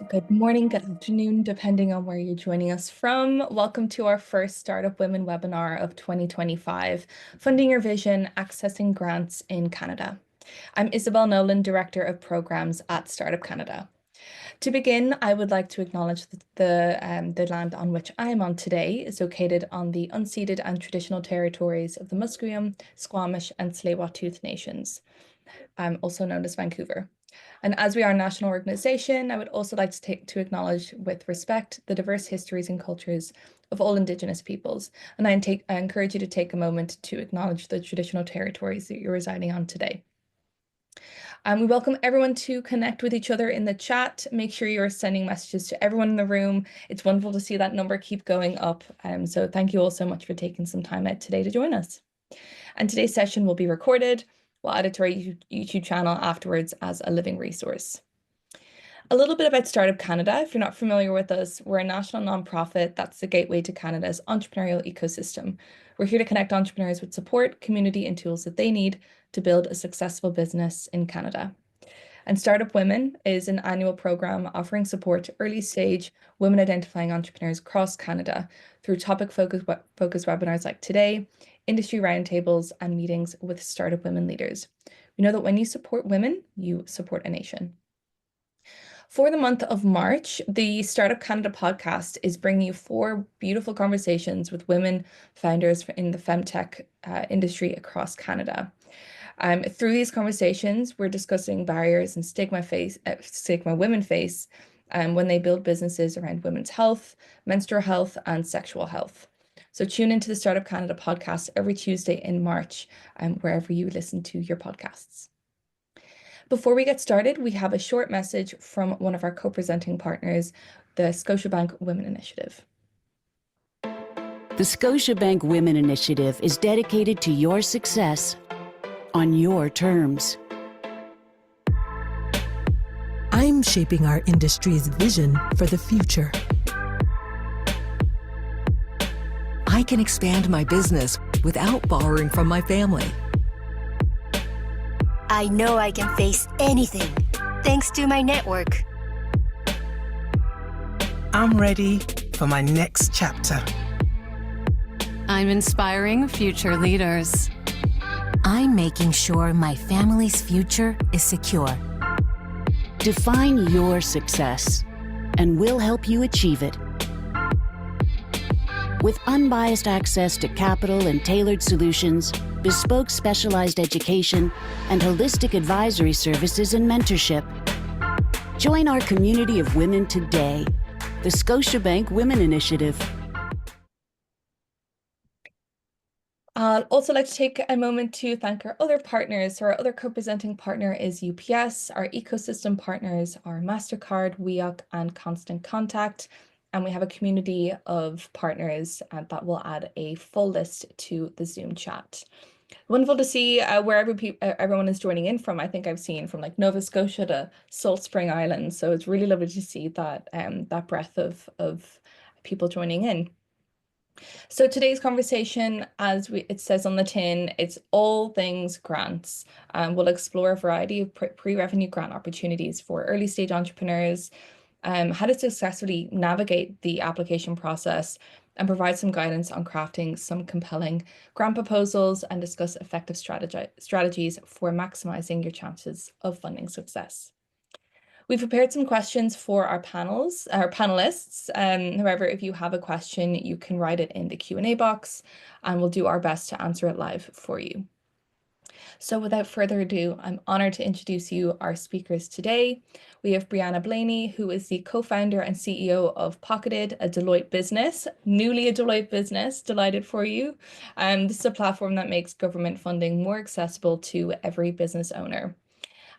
Good morning, good afternoon, depending on where you're joining us from. Welcome to our first Startup Women webinar of 2025, Funding Your Vision, Accessing Grants in Canada. I'm Isabel Nolan, Director of Programs at Startup Canada. To begin, I would like to acknowledge the land on which I am on today is located on the unceded and traditional territories of the Musqueam, Squamish, and Tsleil-Waututh Nations, also known as Vancouver. And as we are a national organization, I would also like to acknowledge with respect the diverse histories and cultures of all Indigenous peoples. And I encourage you to take a moment to acknowledge the traditional territories that you're residing on today. We welcome everyone to connect with each other in the chat. Make sure you're sending messages to everyone in the room. It's wonderful to see that number keep going up. So thank you all so much for taking some time out today to join us. And today's session will be recorded. We'll add it to our YouTube channel afterwards as a living resource. A little bit about Startup Canada. If you're not familiar with us, we're a national nonprofit that's the gateway to Canada's entrepreneurial ecosystem. We're here to connect entrepreneurs with support, community, and tools that they need to build a successful business in Canada. And Startup Women is an annual program offering support to early stage women identifying entrepreneurs across Canada through topic focused webinars like today, industry roundtables, and meetings with startup women leaders. We know that when you support women, you support a nation. For the month of March, the Startup Canada podcast is bringing you 4 beautiful conversations with women founders in the femtech industry across Canada. Through these conversations, we're discussing barriers and stigma women face when they build businesses around women's health, menstrual health, and sexual health. So tune into the Startup Canada podcast every Tuesday in March, wherever you listen to your podcasts. Before we get started, we have a short message from one of our co-presenting partners, the Scotiabank Women Initiative. The Scotiabank Women Initiative is dedicated to your success on your terms. I'm shaping our industry's vision for the future. I can expand my business without borrowing from my family. I know I can face anything, thanks to my network. I'm ready for my next chapter. I'm inspiring future leaders. I'm making sure my family's future is secure. Define your success, and we'll help you achieve it. With unbiased access to capital and tailored solutions, bespoke specialized education, and holistic advisory services and mentorship. Join our community of women today, the Scotiabank Women Initiative. I'd also like to take a moment to thank our other partners. So our other co-presenting partner is UPS. Our ecosystem partners are MasterCard, WEOC, and Constant Contact. And we have a community of partners that will add a full list to the Zoom chat. Wonderful to see wherever everyone is joining in from. I think I've seen from like Nova Scotia to Salt Spring Island. So it's really lovely to see that that breadth of people joining in. So today's conversation, as it says on the tin, it's all things grants. We'll explore a variety of pre-revenue grant opportunities for early stage entrepreneurs, how to successfully navigate the application process, and provide some guidance on crafting some compelling grant proposals and discuss effective strategies for maximizing your chances of funding success. We've prepared some questions for our panelists. However, if you have a question, you can write it in the Q&A box, and we'll do our best to answer it live for you. So without further ado, I'm honored to introduce you our speakers today. We have Brianna Blaney, who is the co-founder and CEO of Pocketed, a Deloitte business, newly a Deloitte business, delighted for you. This is a platform that makes government funding more accessible to every business owner.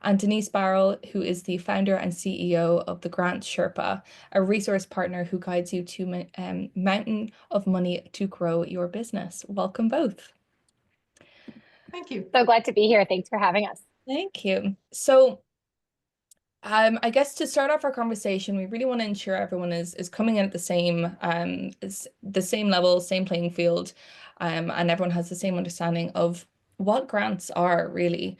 And Denise Barrell, who is the founder and CEO of the Grant Sherpa, a resource partner who guides you to a mountain of money to grow your business. Welcome both. Thank you. So glad to be here. Thanks for having us. Thank you. So I guess to start off our conversation, we really want to ensure everyone is coming in at the same level, same playing field, and everyone has the same understanding of what grants are really.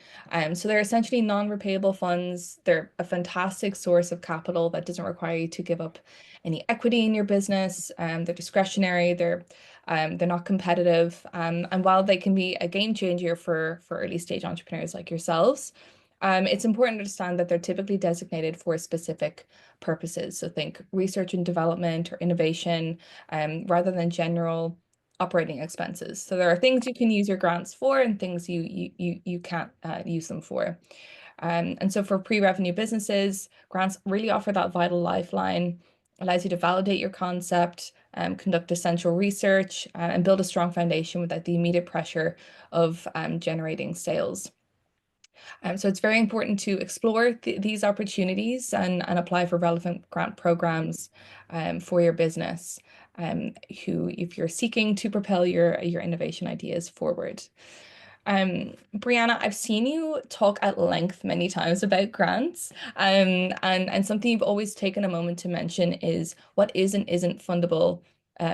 So they're essentially non-repayable funds. They're a fantastic source of capital that doesn't require you to give up any equity in your business. They're discretionary. They're not competitive. And while they can be a game changer for early stage entrepreneurs like yourselves, it's important to understand that they're typically designated for specific purposes. So think research and development or innovation, rather than general operating expenses. So there are things you can use your grants for and things you can't use them for. And so for pre-revenue businesses, grants really offer that vital lifeline, allows you to validate your concept, conduct essential research, and build a strong foundation without the immediate pressure of generating sales. So it's very important to explore these opportunities and apply for relevant grant programs for your business, if you're seeking to propel your innovation ideas forward. Brianna, I've seen you talk at length many times about grants, and something you've always taken a moment to mention is what is and isn't fundable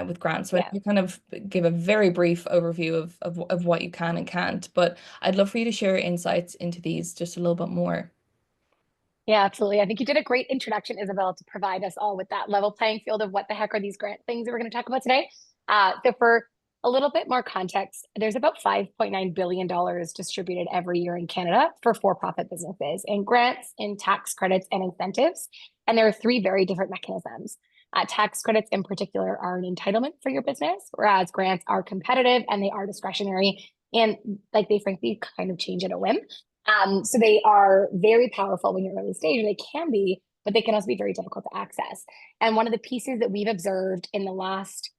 with grants. So Yeah. you kind of give a very brief overview of what you can and can't, but I'd love for you to share your insights into these just a little bit more. Yeah, absolutely. I think you did a great introduction, Isabel, to provide us all with that level playing field of what the heck are these grant things that we're going to talk about today. So for a little bit more context, there's about $5.9 billion distributed every year in Canada for for-profit businesses in grants, in tax credits, and incentives. And there are three very different mechanisms. Tax credits in particular are an entitlement for your business, whereas grants are competitive and they are discretionary. And like they frankly kind of change at a whim. So they are very powerful when you're early stage, and they can be, but they can also be very difficult to access. And one of the pieces that we've observed in the last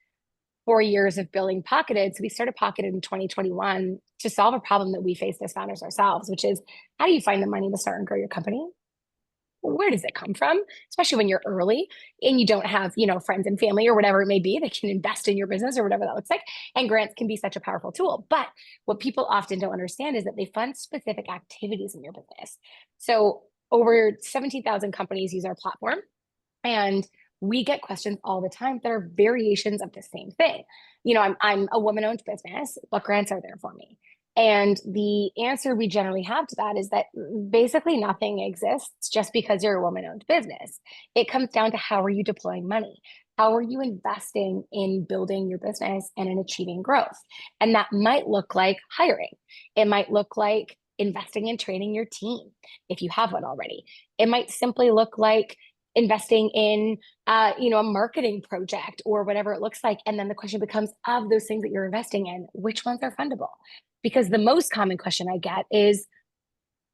4 years of building Pocketed, so we started Pocketed in 2021 to solve a problem that we faced as founders ourselves, which is how do you find the money to start and grow your company? Where does it come from? Especially when you're early and you don't have, friends and family or whatever it may be that can invest in your business or whatever that looks like. And grants can be such a powerful tool. But what people often don't understand is that they fund specific activities in your business. So over 17,000 companies use our platform, and we get questions all the time that are variations of the same thing. I'm a woman-owned business. What grants are there for me? And the answer we generally have to that is that basically nothing exists just because you're a woman-owned business. It comes down to how are you deploying money? How are you investing in building your business and in achieving growth? And that might look like hiring. It might look like investing in training your team if you have one already. It might simply look like investing in a marketing project or whatever it looks like. And then the question becomes, of those things that you're investing in, which ones are fundable? Because the most common question I get is,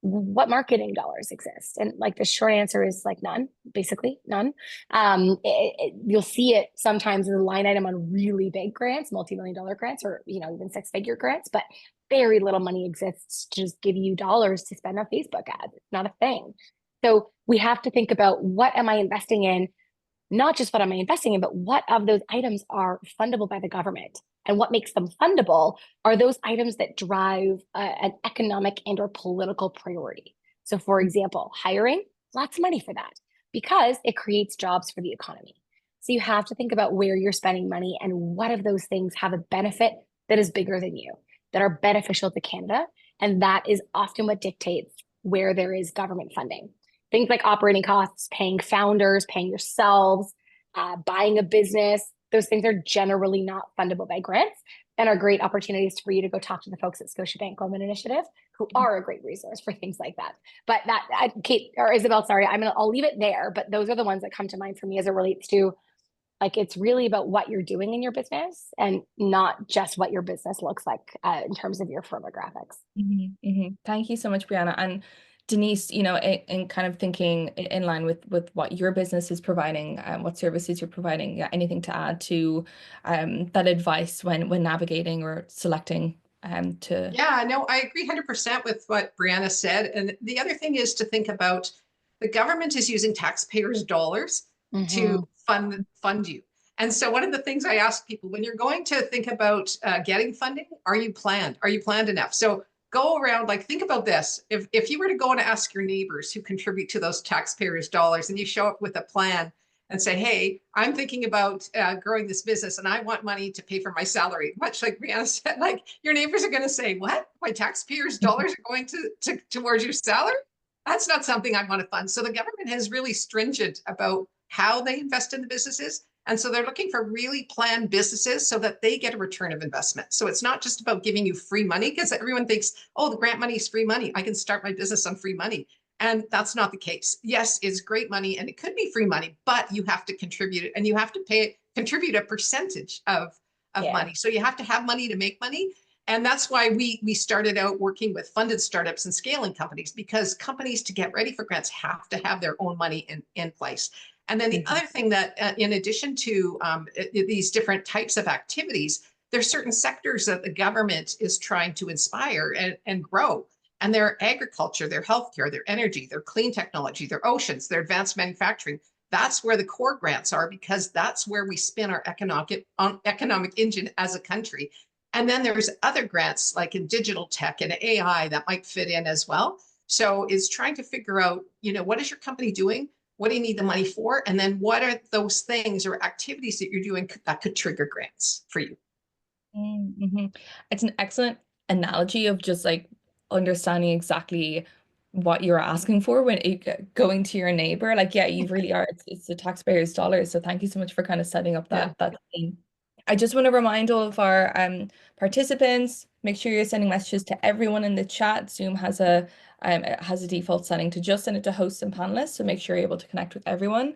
what marketing dollars exist? And like the short answer is like none, basically none. You'll see it sometimes as a line item on really big grants, multi-million-dollar grants, or even six-figure grants, but very little money exists to just give you dollars to spend on Facebook ads. It's not a thing. So we have to think about, what am I investing in? Not just what am I investing in, but what of those items are fundable by the government? And what makes them fundable are those items that drive an economic and or political priority. So for example, hiring, lots of money for that because it creates jobs for the economy. So you have to think about where you're spending money and what of those things have a benefit that is bigger than you, that are beneficial to Canada. And that is often what dictates where there is government funding. Things like operating costs, paying founders, paying yourselves, buying a business, those things are generally not fundable by grants and are great opportunities for you to go talk to the folks at Scotiabank Women Initiative, who are a great resource for things like that. But Kate or Isabel, sorry, I'll leave it there. But those are the ones that come to mind for me as it relates to, like, it's really about what you're doing in your business and not just what your business looks like in terms of your firmographics. Thank you so much, Brianna. And Denise, in kind of thinking in line with what your business is providing, what services you're providing, anything to add to that advice when navigating or selecting to... Yeah, no, I agree 100% with what Brianna said. And the other thing is to think about, the government is using taxpayers' dollars to fund you. And so one of the things I ask people, when you're going to think about getting funding, are you planned? Are you planned enough? So go around, like, think about this. If you were to go and ask your neighbors who contribute to those taxpayers' dollars, and you show up with a plan and say, hey, I'm thinking about growing this business and I want money to pay for my salary, much like Brianna said, like, your neighbors are going to say, what my taxpayers' dollars are going towards your salary? That's not something I want to fund. So the government is really stringent about how they invest in the businesses. And so they're looking for really planned businesses so that they get a return of investment. So it's not just about giving you free money, because everyone thinks, oh, the grant money is free money. I can start my business on free money. And that's not the case. Yes, it's great money and it could be free money, but you have to contribute it, and you have to contribute a percentage of money. So you have to have money to make money. And that's why we started out working with funded startups and scaling companies, because companies, to get ready for grants, have to have their own money in place. And then the other thing that, in addition to these different types of activities, there's certain sectors that the government is trying to inspire and grow. And their agriculture, their healthcare, their energy, their clean technology, their oceans, their advanced manufacturing. That's where the core grants are, because that's where we spin our economic engine as a country. And then there's other grants like in digital tech and AI that might fit in as well. So it's trying to figure out, what is your company doing? What do you need the money for? And then what are those things or activities that you're doing that could trigger grants for you? Mm-hmm. It's an excellent analogy of just like understanding exactly what you're asking for when going to your neighbor. Like, yeah, you really are. It's the taxpayers' dollars. So thank you so much for kind of setting up that thing. I just want to remind all of our participants, make sure you're sending messages to everyone in the chat. Zoom has a default setting to just send it to hosts and panelists, so make sure you're able to connect with everyone.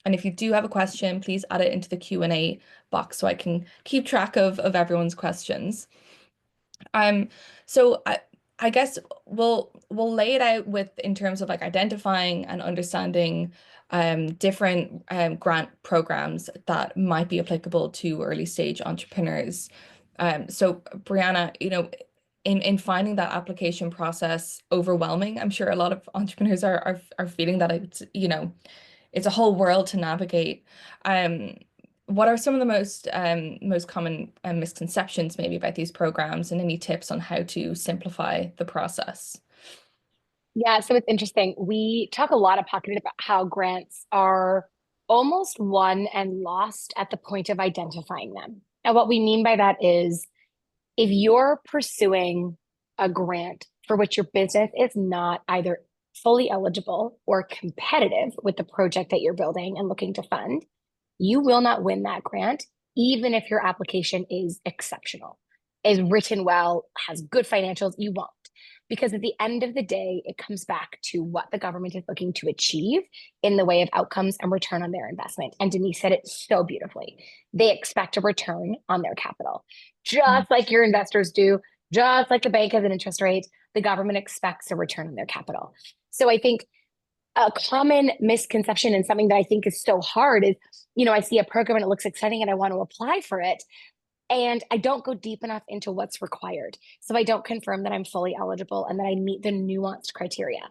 And if you do have a question, please add it into the Q&A box so I can keep track of everyone's questions. So I guess we'll lay it out in terms of like identifying and understanding different grant programs that might be applicable to early stage entrepreneurs. So Brianna, in finding that application process overwhelming, I'm sure a lot of entrepreneurs are feeling that it's a whole world to navigate. What are some of the most common misconceptions maybe about these programs, and any tips on how to simplify the process? Yeah, so it's interesting. We talk a lot of Pocketed about how grants are almost won and lost at the point of identifying them. And what we mean by that is, if you're pursuing a grant for which your business is not either fully eligible or competitive with the project that you're building and looking to fund, you will not win that grant, even if your application is exceptional, is written well, has good financials. You won't. Because at the end of the day, it comes back to what the government is looking to achieve in the way of outcomes and return on their investment. And Denise said it so beautifully. They expect a return on their capital, just like your investors do, just like the bank has an interest rate. The government expects a return on their capital. So I think a common misconception, and something that I think is so hard, is, I see a program and it looks exciting and I want to apply for it, and I don't go deep enough into what's required. So I don't confirm that I'm fully eligible and that I meet the nuanced criteria.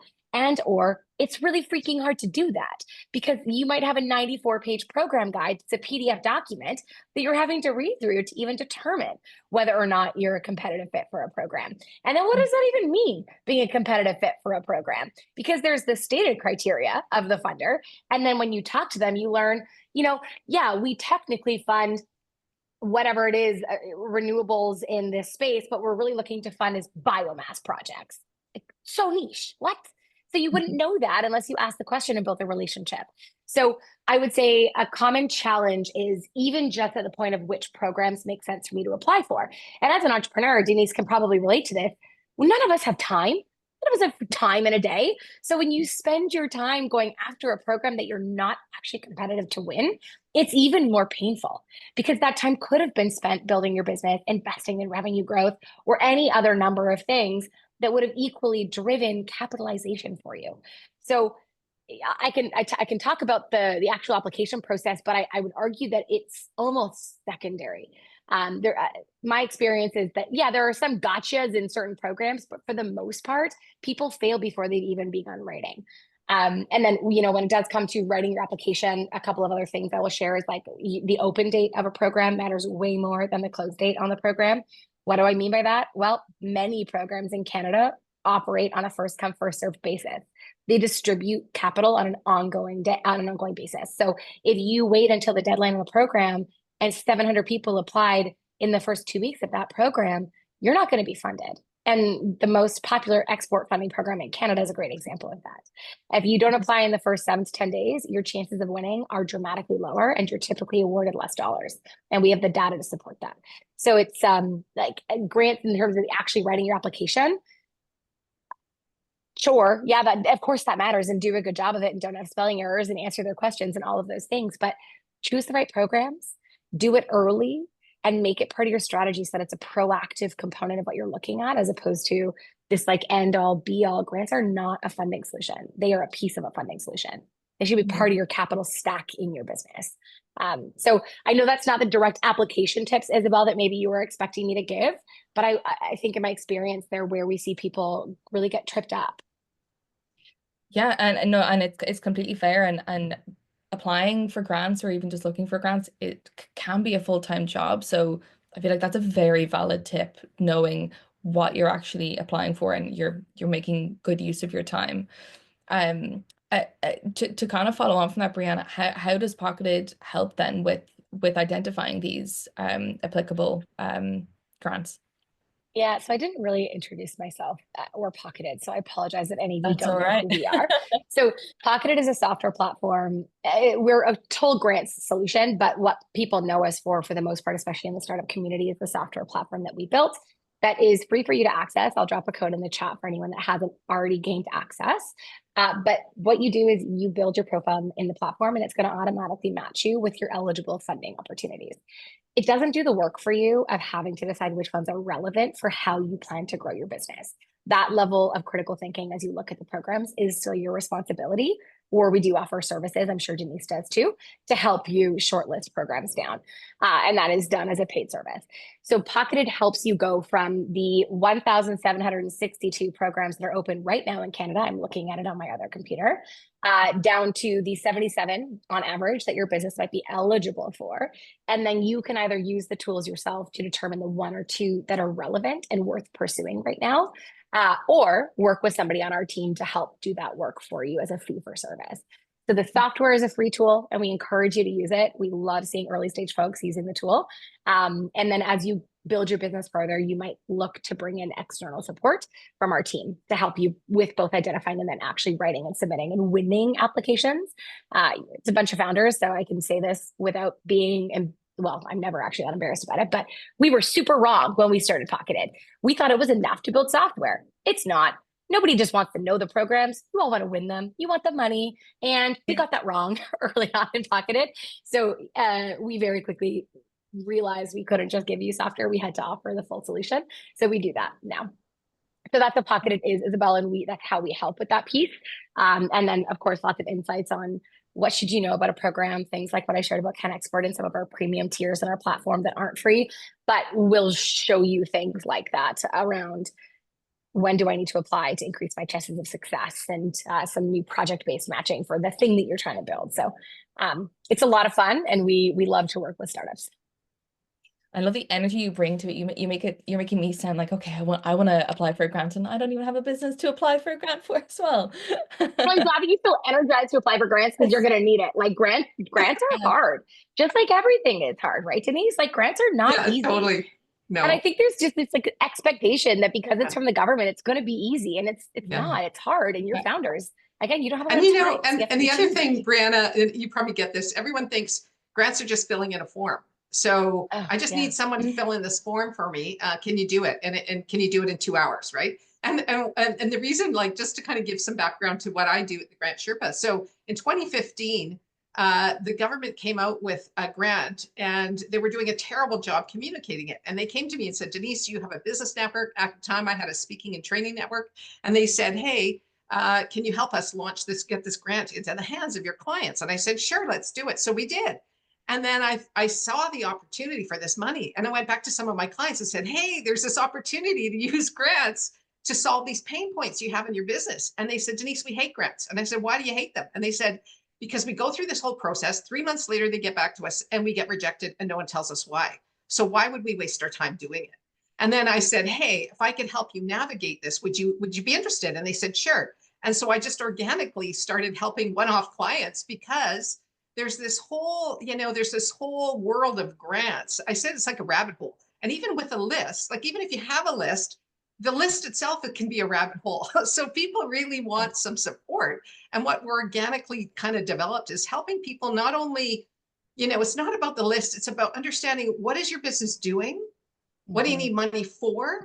Or it's really freaking hard to do that, because you might have a 94-page program guide. It's a PDF document that you're having to read through to even determine whether or not you're a competitive fit for a program. And then what does that even mean, being a competitive fit for a program? Because there's the stated criteria of the funder. And then when you talk to them, you learn, yeah, we technically fund whatever it is, renewables in this space, but we're really looking to fund is biomass projects. So niche. What? So you wouldn't know that unless you ask the question and build the relationship. So I would say a common challenge is even just at the point of which programs make sense for me to apply for. And as an entrepreneur, Denise can probably relate to this. None of us have time. None of us have time in a day. So when you spend your time going after a program that you're not actually competitive to win, it's even more painful, because that time could have been spent building your business, investing in revenue growth, or any other number of things that would have equally driven capitalization for you. So I can talk about the actual application process, but I would argue that it's almost secondary. My experience is that, yeah, there are some gotchas in certain programs, but for the most part, people fail before they've even begun writing. And then, when it does come to writing your application, a couple of other things I will share is like the open date of a program matters way more than the close date on the program. What do I mean by that? Well, many programs in Canada operate on a first come, first served basis. They distribute capital on an ongoing basis. So if you wait until the deadline of the program and 700 people applied in the first 2 weeks of that program, you're not going to be funded. And the most popular export funding program in Canada is a great example of that. If you don't apply in the first 7 to 10 days, your chances of winning are dramatically lower and you're typically awarded less dollars. And we have the data to support that. So it's like grants in terms of actually writing your application. Sure, yeah, that of course that matters, and do a good job of it and don't have spelling errors and answer their questions and all of those things. But choose the right programs, do it early, and make it part of your strategy so that it's a proactive component of what you're looking at, as opposed to this like end all be all. Grants are not a funding solution. They are a piece of a funding solution. They should be part of your capital stack in your business. So I know that's not the direct application tips, Isabel, that maybe you were expecting me to give, but I think in my experience, they're where we see people really get tripped up. Yeah, and no, and it's completely fair, and applying for grants or even just looking for grants, it can be a full-time job. So I feel like that's a very valid tip, knowing what you're actually applying for and you're making good use of your time. To kind of follow on from that, Brianna, how does Pocketed help then with identifying these applicable grants? Yeah, so I didn't really introduce myself or Pocketed, so I apologize if any of you That's don't all know right. who we are. So Pocketed is a software platform. We're a toll grants solution, but what people know us for the most part, especially in the startup community, is the software platform that we built that is free for you to access. I'll drop a code in the chat for anyone that hasn't already gained access. But what you do is you build your profile in the platform, and it's going to automatically match you with your eligible funding opportunities. It doesn't do the work for you of having to decide which ones are relevant for how you plan to grow your business. That level of critical thinking as you look at the programs is still your responsibility, or we do offer services, I'm sure Denise does too, to help you shortlist programs down. And that is done as a paid service. So Pocketed helps you go from the 1,762 programs that are open right now in Canada, I'm looking at it on my other computer, down to the 77 on average that your business might be eligible for. And then you can either use the tools yourself to determine the 1 or 2 that are relevant and worth pursuing right now, or work with somebody on our team to help do that work for you as a fee for service. So the software is a free tool and we encourage you to use it. We love seeing early stage folks using the tool. And then as you build your business further, you might look to bring in external support from our team to help you with both identifying and then actually writing and submitting and winning applications. It's a bunch of founders, so I can say this without being, well, I'm never actually that embarrassed about it, but we were super wrong when we started Pocketed. We thought it was enough to build software. It's not. Nobody just wants to know the programs. You all want to win them. You want the money. And we got that wrong early on in Pocketed. So we very quickly realized we couldn't just give you software. We had to offer the full solution. So we do that now. So that's what Pocketed is, Isabel, and that's how we help with that piece. And then, of course, lots of insights on what should you know about a program, things like what I shared about CanExport and some of our premium tiers in our platform that aren't free, but we'll show you things like that around when do I need to apply to increase my chances of success, and some new project-based matching for the thing that you're trying to build. So it's a lot of fun, and we love to work with startups. I love the energy you bring to it. You're making me sound like, okay, I want to apply for a grant, and I don't even have a business to apply for a grant for as well. I'm glad that you feel energized to apply for grants, because you're going to need it. Like grants are hard, just like everything is hard, right, Denise? Like grants are not easy. Totally. No. And I think there's just this like expectation that because it's from the government, it's going to be easy, and it's not. It's hard, and your founders, again, you don't have a lot of time. And the other thing, Brianna, you probably get this. Everyone thinks grants are just filling in a form. So I just need someone to fill in this form for me. Can you do it? And can you do it in 2 hours, right? And the reason, like, just to kind of give some background to what I do at the Grant Sherpa. So in 2015, the government came out with a grant, and they were doing a terrible job communicating it. And they came to me and said, Denise, you have a business network. At the time, I had a speaking and training network. And they said, hey, can you help us launch this, get this grant into the hands of your clients? And I said, sure, let's do it. So we did. And then I saw the opportunity for this money. And I went back to some of my clients and said, hey, there's this opportunity to use grants to solve these pain points you have in your business. And they said, Denise, we hate grants. And I said, why do you hate them? And they said, because we go through this whole process. 3 months later, they get back to us and we get rejected and no one tells us why. So why would we waste our time doing it? And then I said, hey, if I could help you navigate this, would you be interested? And they said, sure. And so I just organically started helping one-off clients, because there's this whole, there's this whole world of grants. I said it's like a rabbit hole. And even with a list, like even if you have a list, the list itself, it can be a rabbit hole. So people really want some support. And what we're organically kind of developed is helping people not only, it's not about the list, it's about understanding what is your business doing? What do you need money for?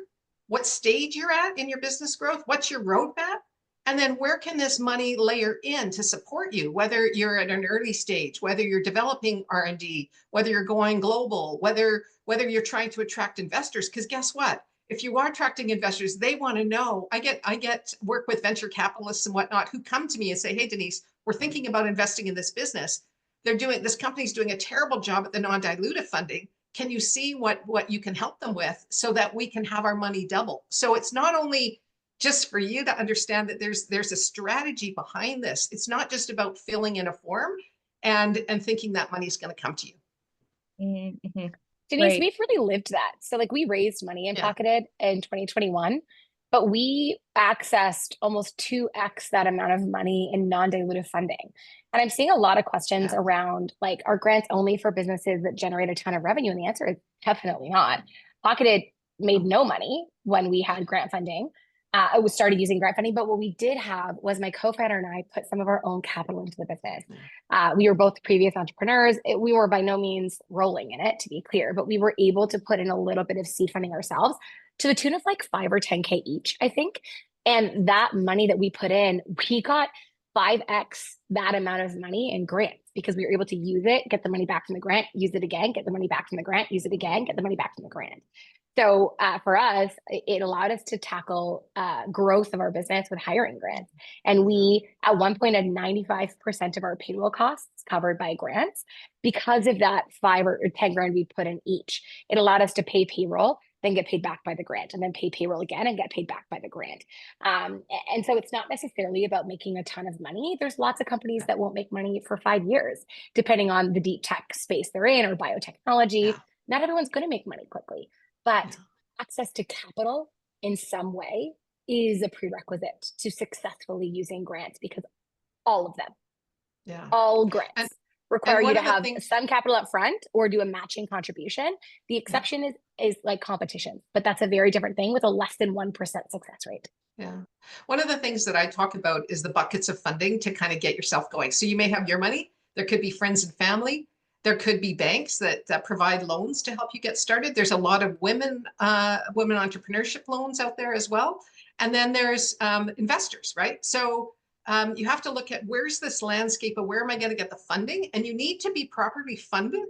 What stage you're at in your business growth? What's your roadmap? And then where can this money layer in to support you, whether you're at an early stage, whether you're developing R&D, whether you're going global, whether you're trying to attract investors? Because guess what? If you are attracting investors, they want to know. I get work with venture capitalists and whatnot who come to me and say, hey, Denise, we're thinking about investing in this business. This company's doing a terrible job at the non-dilutive funding. Can you see what you can help them with so that we can have our money double? So it's not only just for you to understand that there's a strategy behind this. It's not just about filling in a form and thinking that money's going to come to you. Mm-hmm. Right. Denise, we've really lived that. So like we raised money in Pocketed in 2021, but we accessed almost 2x that amount of money in non-dilutive funding. And I'm seeing a lot of questions around like, are grants only for businesses that generate a ton of revenue? And the answer is definitely not. Pocketed made no money when we had grant funding. I started using grant funding, but what we did have was my co-founder and I put some of our own capital into the business. We were both previous entrepreneurs. We were by no means rolling in it, to be clear, but we were able to put in a little bit of seed funding ourselves to the tune of like 5 or 10K each, I think. And that money that we put in, we got 5x that amount of money in grants because we were able to use it, get the money back from the grant, use it again, get the money back from the grant, use it again, get the money back from the grant. So for us, it allowed us to tackle growth of our business with hiring grants. And we, at one point, had 95% of our payroll costs covered by grants. Because of that 5 or 10 grand we put in each, it allowed us to pay payroll, then get paid back by the grant, and then pay payroll again and get paid back by the grant. And so it's not necessarily about making a ton of money. There's lots of companies that won't make money for 5 years, depending on the deep tech space they're in or biotechnology. Not everyone's going to make money quickly. But access to capital in some way is a prerequisite to successfully using grants because all of them, all grants require you to have some capital up front or do a matching contribution. The exception is like competition, but that's a very different thing with a less than 1% success rate. Yeah. One of the things that I talk about is the buckets of funding to kind of get yourself going. So you may have your money, there could be friends and family. There could be banks that provide loans to help you get started. There's a lot of women entrepreneurship loans out there as well. And then there's investors, right? So you have to look at where's this landscape of where am I going to get the funding? And you need to be properly funded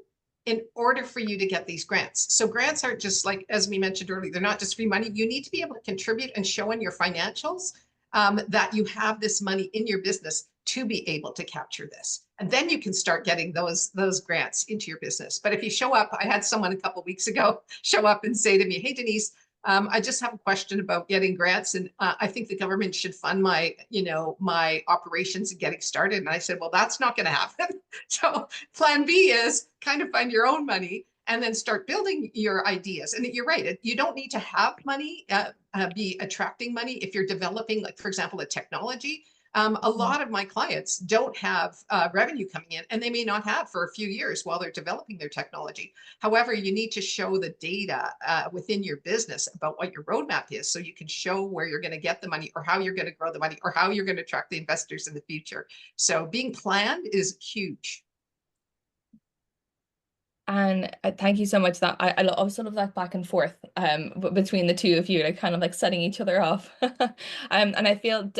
in order for you to get these grants. So grants aren't just like, as we mentioned earlier, they're not just free money. You need to be able to contribute and show in your financials that you have this money in your business to be able to capture this. And then you can start getting those grants into your business. But if you show up, I had someone a couple of weeks ago show up and say to me, hey, Denise, I just have a question about getting grants. And I think the government should fund my operations and getting started. And I said, well, that's not going to happen. So plan B is kind of find your own money and then start building your ideas. And you're right. You don't need to have money, be attracting money if you're developing, like, for example, a technology. A lot of my clients don't have revenue coming in, and they may not have for a few years while they're developing their technology. However, you need to show the data within your business about what your roadmap is so you can show where you're going to get the money or how you're going to grow the money or how you're going to attract the investors in the future. So being planned is huge. And thank you so much. That I love sort of that back and forth between the two of you, like kind of like setting each other off. And I feel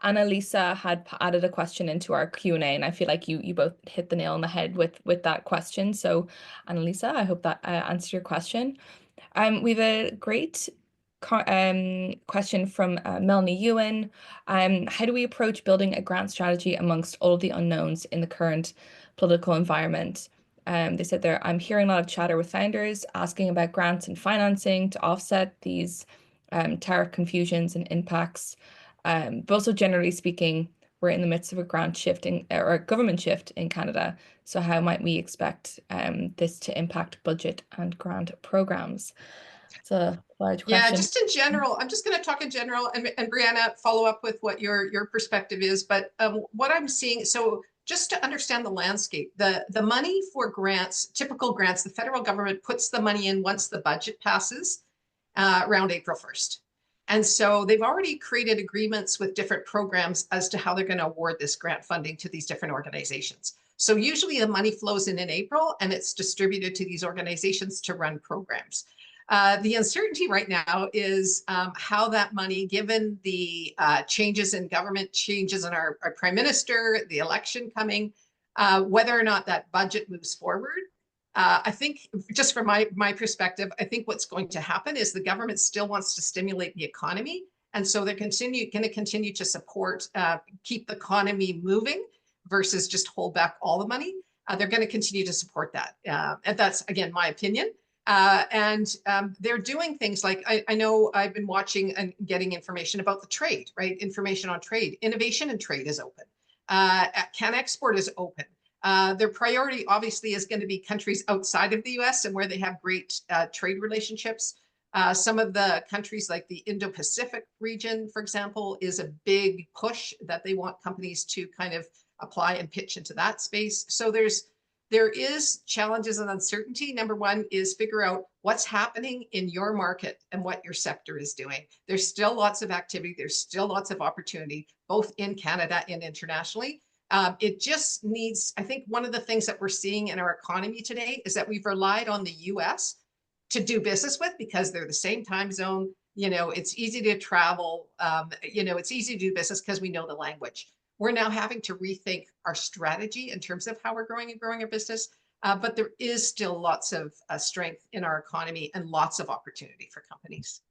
Annalisa had added a question into our Q&A, and I feel like you both hit the nail on the head with that question. So Annalisa, I hope that answered your question. We've a great question from Melanie Ewan. How do we approach building a grant strategy amongst all of the unknowns in the current political environment? They said there, I'm hearing a lot of chatter with founders asking about grants and financing to offset these tariff confusions and impacts. But also generally speaking, we're in the midst of a grant shifting or a government shift in Canada. So how might we expect this to impact budget and grant programs? It's a large question. Yeah, just in general, I'm just going to talk in general, and Brianna, follow up with what your perspective is. But what I'm seeing, so just to understand the landscape, the money for grants, typical grants, the federal government puts the money in once the budget passes around April 1st. And so they've already created agreements with different programs as to how they're going to award this grant funding to these different organizations. So usually the money flows in April and it's distributed to these organizations to run programs. The uncertainty right now is how that money, given the changes in government, changes in our prime minister, the election coming, whether or not that budget moves forward. I think, just from my perspective, I think what's going to happen is the government still wants to stimulate the economy. And so they're going to continue to support, keep the economy moving versus just hold back all the money. They're going to continue to support that. And that's, again, my opinion. They're doing things like, I know I've been watching and getting information about the trade, right? Information on trade. Innovation and trade is open. CanExport is open. Their priority obviously is going to be countries outside of the US and where they have great trade relationships. Some of the countries like the Indo-Pacific region, for example, is a big push that they want companies to kind of apply and pitch into that space. So there is challenges and uncertainty. Number one is figure out what's happening in your market and what your sector is doing. There's still lots of activity. There's still lots of opportunity, both in Canada and internationally. It just needs, I think one of the things that we're seeing in our economy today is that we've relied on the US to do business with because they're the same time zone. You know, it's easy to travel. You know, it's easy to do business because we know the language. We're now having to rethink our strategy in terms of how we're growing our business. But there is still lots of strength in our economy and lots of opportunity for companies.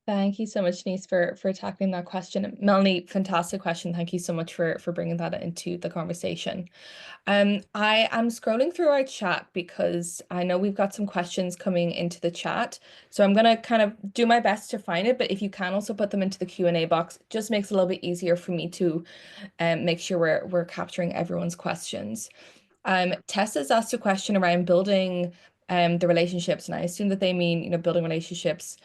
Thank you so much, Denise, for tackling that question. Melanie, fantastic question. Thank you so much for bringing that into the conversation. I am scrolling through our chat because I know we've got some questions coming into the chat. So I'm going to kind of do my best to find it, but if you can also put them into the Q&A box, it just makes it a little bit easier for me to make sure we're capturing everyone's questions. Tessa's asked a question around building the relationships, and I assume that they mean, you know, building relationships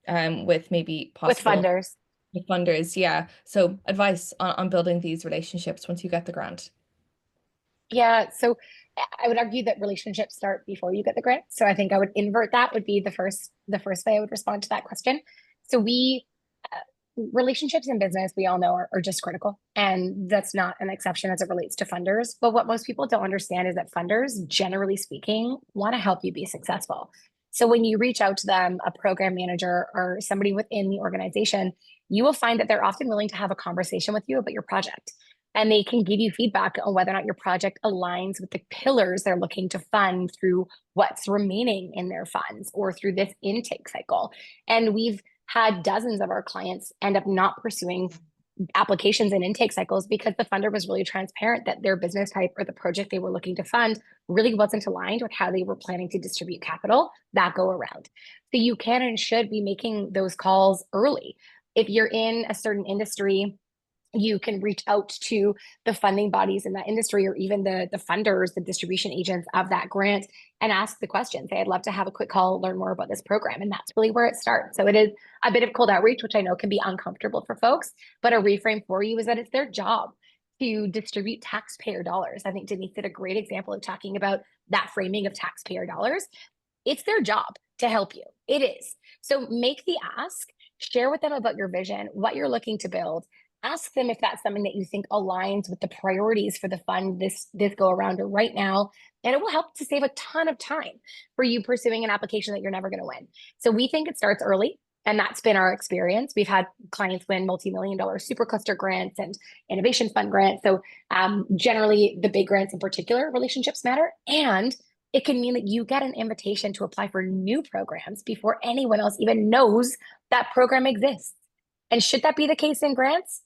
with maybe possible with funders, yeah. So advice on building these relationships once you get the grant. Yeah, so I would argue that relationships start before you get the grant. So I think I would invert that would be the first way I would respond to that question. So relationships in business, we all know are just critical, and that's not an exception as it relates to funders. But what most people don't understand is that funders, generally speaking, want to help you be successful. So when you reach out to them, a program manager or somebody within the organization, you will find that they're often willing to have a conversation with you about your project. And they can give you feedback on whether or not your project aligns with the pillars they're looking to fund through what's remaining in their funds or through this intake cycle. And we've had dozens of our clients end up not pursuing applications and intake cycles because the funder was really transparent that their business type or the project they were looking to fund really wasn't aligned with how they were planning to distribute capital that go around. So you can and should be making those calls early. If you're in a certain industry, you can reach out to the funding bodies in that industry or even the funders, the distribution agents of that grant, and ask the questions. Say, I'd love to have a quick call, learn more about this program. And that's really where it starts. So it is a bit of cold outreach, which I know can be uncomfortable for folks, but a reframe for you is that it's their job to distribute taxpayer dollars. I think Denise did a great example of talking about that framing of taxpayer dollars. It's their job to help you. It is. So make the ask, share with them about your vision, what you're looking to build. Ask them if that's something that you think aligns with the priorities for the fund this go around or right now. And it will help to save a ton of time for you pursuing an application that you're never going to win. So we think it starts early. And that's been our experience. We've had clients win multi-million-dollar supercluster grants and innovation fund grants. So generally the big grants in particular, relationships matter. And it can mean that you get an invitation to apply for new programs before anyone else even knows that program exists. And should that be the case in grants?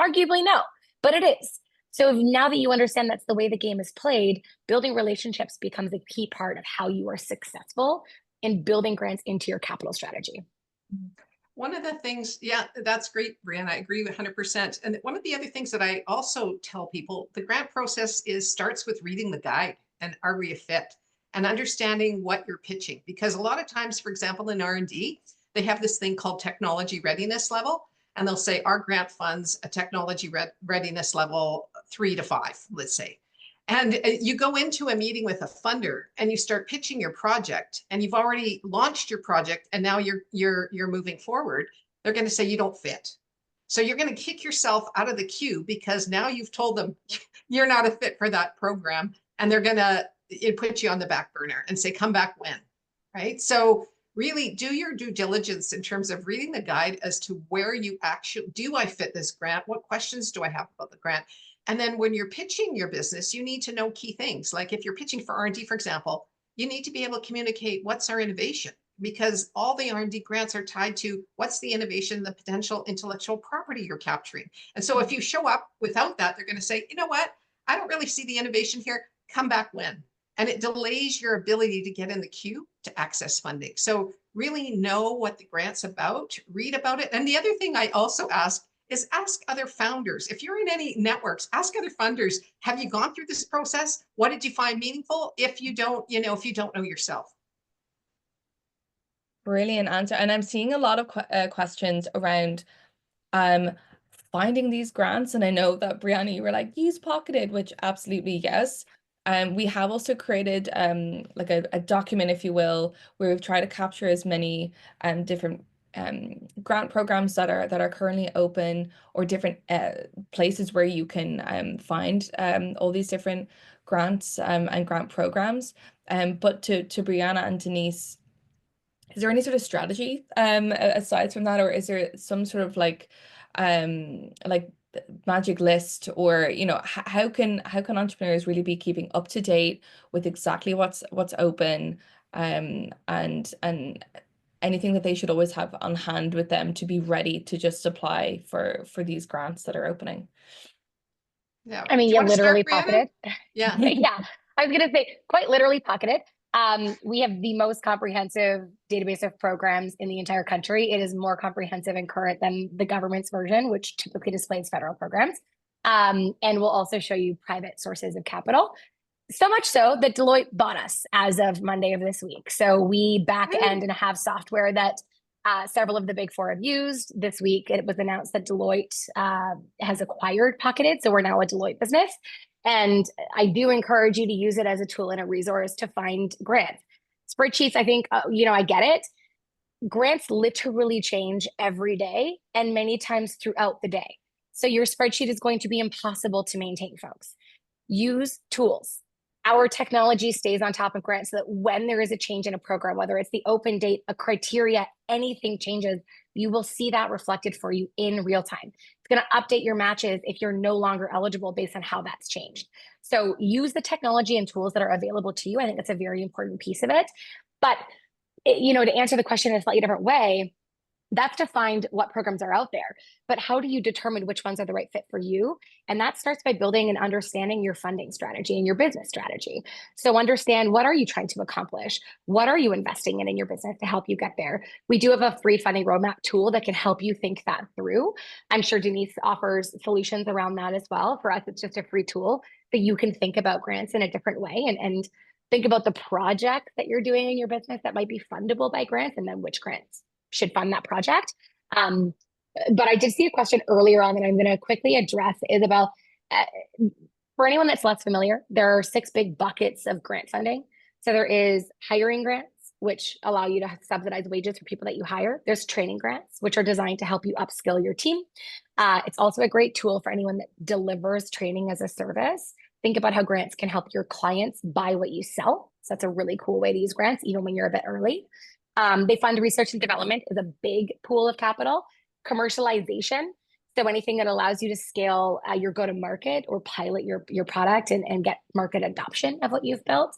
Arguably no, but it is. So now that you understand that's the way the game is played, building relationships becomes a key part of how you are successful in building grants into your capital strategy. One of the things, yeah, that's great, Brianna. I agree 100%. And one of the other things that I also tell people, the grant process starts with reading the guide and are we a fit and understanding what you're pitching. Because a lot of times, for example, in R&D, they have this thing called technology readiness level. And they'll say our grant funds a technology readiness level 3 to 5, let's say. And you go into a meeting with a funder and you start pitching your project, and you've already launched your project, and now you're moving forward. They're going to say you don't fit. So you're going to kick yourself out of the queue because now you've told them you're not a fit for that program, and they're going to put you on the back burner and say, come back when, right? So really do your due diligence in terms of reading the guide as to where you actually, do I fit this grant? What questions do I have about the grant? And then when you're pitching your business, you need to know key things. Like if you're pitching for R&D, for example, you need to be able to communicate what's our innovation, because all the R&D grants are tied to what's the innovation, the potential intellectual property you're capturing. And so if you show up without that, they're going to say, you know what, I don't really see the innovation here. Come back when. And it delays your ability to get in the queue to access funding. So really know what the grant's about, read about it. And the other thing I also ask is ask other founders. If you're in any networks, ask other funders, have you gone through this process? What did you find meaningful? If you don't, if you don't know yourself. Brilliant answer. And I'm seeing a lot of questions around finding these grants. And I know that Brianna, you were like, use Pocketed, which absolutely yes. We have also created like a document, if you will, where we've tried to capture as many different grant programs that are currently open, or different places where you can find all these different grants and grant programs. But to Brianna and Denise, is there any sort of strategy aside from that, or is there some sort of like magic list, or how can entrepreneurs really be keeping up to date with exactly what's open, and anything that they should always have on hand with them to be ready to just apply for these grants that are opening? Yeah, I mean, yeah, literally start, Pocketed. Yeah. Yeah, I was going to say quite literally Pocketed. We have the most comprehensive database of programs in the entire country. It is more comprehensive and current than the government's version, which typically displays federal programs. And we'll also show you private sources of capital. So much so that Deloitte bought us as of Monday of this week. So we back end and have software that several of the big four have used. This week, it was announced that Deloitte has acquired Pocketed. So we're now a Deloitte business. And I do encourage you to use it as a tool and a resource to find grants. Spreadsheets, I think, I get it. Grants literally change every day and many times throughout the day. So your spreadsheet is going to be impossible to maintain, folks. Use tools. Our technology stays on top of grants so that when there is a change in a program, whether it's the open date, a criteria, anything changes, you will see that reflected for you in real time. It's going to update your matches if you're no longer eligible based on how that's changed. So use the technology and tools that are available to you. I think that's a very important piece of it. But, to answer the question in a slightly different way, that's to find what programs are out there. But how do you determine which ones are the right fit for you? And that starts by building and understanding your funding strategy and your business strategy. So understand, what are you trying to accomplish? What are you investing in your business to help you get there? We do have a free funding roadmap tool that can help you think that through. I'm sure Denise offers solutions around that as well. For us, it's just a free tool that you can think about grants in a different way and think about the project that you're doing in your business that might be fundable by grants, and then which grants should fund that project. But I did see a question earlier on that I'm going to quickly address, Isabel. For anyone that's less familiar, there are 6 big buckets of grant funding. So there is hiring grants, which allow you to subsidize wages for people that you hire. There's training grants, which are designed to help you upskill your team. It's also a great tool for anyone that delivers training as a service. Think about how grants can help your clients buy what you sell. So that's a really cool way to use grants, even when you're a bit early. They fund research and development is a big pool of capital. Commercialization, so anything that allows you to scale your go-to-market or pilot your product and get market adoption of what you've built.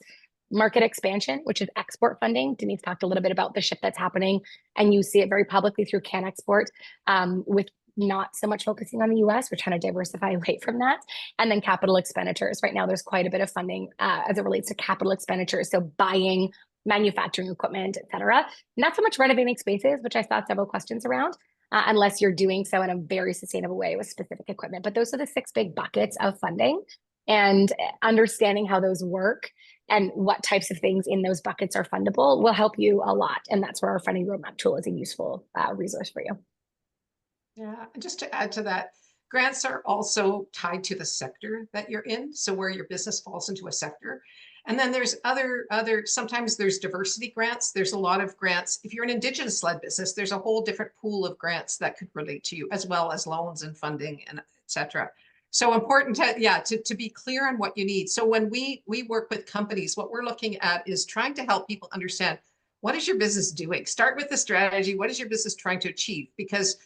Market expansion, which is export funding. Denise talked a little bit about the shift that's happening, and you see it very publicly through CanExport, with not so much focusing on the US. We're trying to diversify away from that. And then capital expenditures. Right now, there's quite a bit of funding as it relates to capital expenditures. So buying manufacturing equipment, et cetera. Not so much renovating spaces, which I saw several questions around, unless you're doing so in a very sustainable way with specific equipment. But those are the 6 big buckets of funding, and understanding how those work and what types of things in those buckets are fundable will help you a lot. And that's where our funding roadmap tool is a useful resource for you. Yeah, just to add to that, Grants are also tied to the sector that you're in, so where your business falls into a sector. And then there's other, sometimes there's diversity grants. There's a lot of grants. If you're an Indigenous-led business, there's a whole different pool of grants that could relate to you, as well as loans and funding and et cetera. So important to be clear on what you need. So when we work with companies, what we're looking at is trying to help people understand, what is your business doing? Start with the strategy. What is your business trying to achieve? Because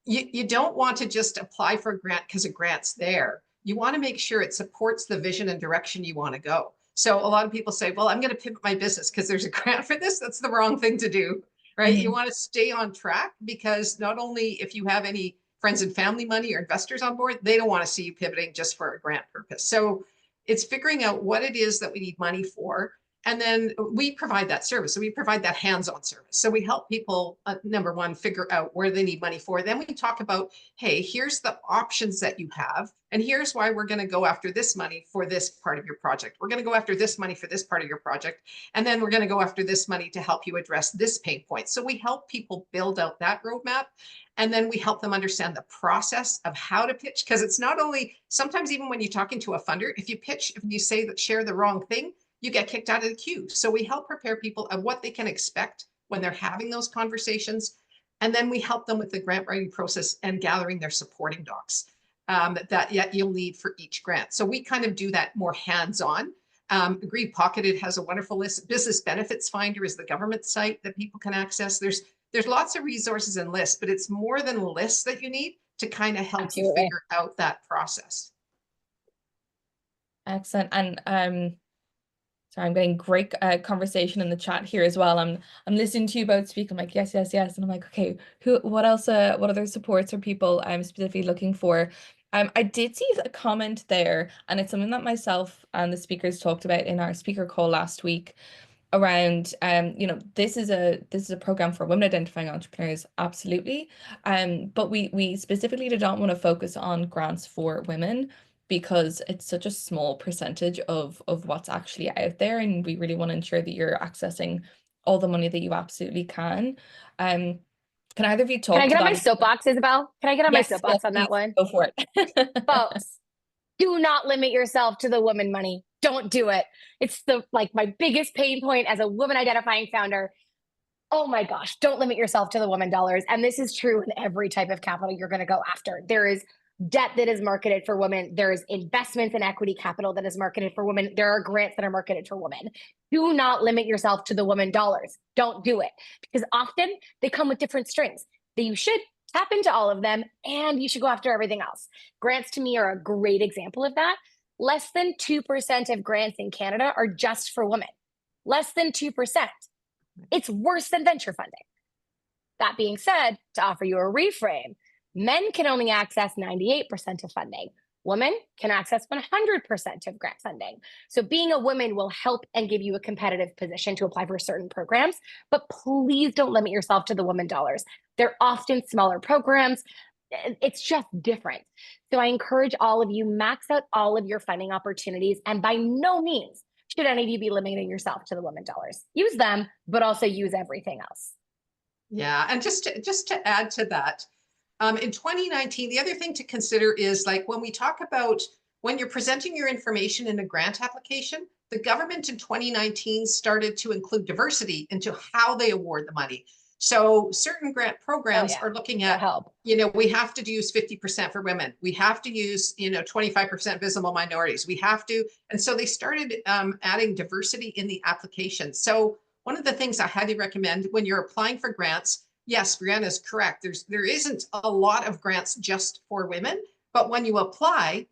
you don't want to just apply for a grant because a grant's there. You want to make sure it supports the vision and direction you want to go. So a lot of people say, well, I'm going to pivot my business because there's a grant for this. That's the wrong thing to do, right? You want to stay on track, because not only if you have any friends and family money or investors on board, they don't want to see you pivoting just for a grant purpose. So it's figuring out what it is that we need money for. And then we provide that service. So we provide that hands-on service. So we help people, number one, figure out where they need money for. Then we talk about, hey, here's the options that you have. And here's why we're going to go after this money for this part of your project. We're going to go after this money for this part of your project. And then we're going to go after this money to help you address this pain point. So we help people build out that roadmap. And then we help them understand the process of how to pitch. Because it's not only, sometimes even when you're talking to a funder, if you pitch, if you say that share the wrong thing, you get kicked out of the queue. So we help prepare people of what they can expect when they're having those conversations. And then we help them with the grant writing process and gathering their supporting docs that you'll need for each grant. So we kind of do that more hands-on. Agree Pocketed has a wonderful list. Business Benefits Finder is the government site that people can access. There's lots of resources and lists, but it's more than lists that you need to kind of help you figure out that process. Excellent. And sorry, I'm getting great conversation in the chat here as well. I'm listening to you both speak. I'm like, yes, yes, yes. And I'm like, okay, what else, what other supports are people specifically looking for? I did see a comment there, and it's something that myself and the speakers talked about in our speaker call last week around, this is a program for women identifying entrepreneurs, absolutely. But we specifically did not want to focus on grants for women, because it's such a small percentage of what's actually out there, and we really want to ensure that you're accessing all the money that you absolutely can. Can either of you talk? Can I get on my soapbox, Isabel? Can I get on my soapbox on that one? Go for it. Folks, do not limit yourself to the woman money. Don't do it. It's my biggest pain point as a woman identifying founder. Oh my gosh, don't limit yourself to the woman dollars. And this is true in every type of capital you're going to go after. There is debt that is marketed for women. There's investments in equity capital that is marketed for women. There are grants that are marketed for women. Do not limit yourself to the woman dollars. Don't do it, because often they come with different strings that you should tap into all of them, and you should go after everything else. Grants to me are a great example of that. Less than 2% of grants in Canada are just for women. Less than 2%. It's worse than venture funding. That being said, to offer you a reframe, men can only access 98% of funding. Women can access 100% of grant funding. So being a woman will help and give you a competitive position to apply for certain programs, but please don't limit yourself to the woman dollars. They're often smaller programs. It's just different. So I encourage all of you, max out all of your funding opportunities, and by no means should any of you be limiting yourself to the woman dollars. Use them, but also use everything else. Yeah, and just to add to that, in 2019, the other thing to consider is, like, when we talk about when you're presenting your information in a grant application, the government in 2019 started to include diversity into how they award the money. So certain grant programs are looking at, we have to use 50% for women. We have to use, 25% visible minorities. We have to, and so they started adding diversity in the application. So one of the things I highly recommend when you're applying for grants, yes, Brianna is correct. There isn't a lot of grants just for women, but when you apply,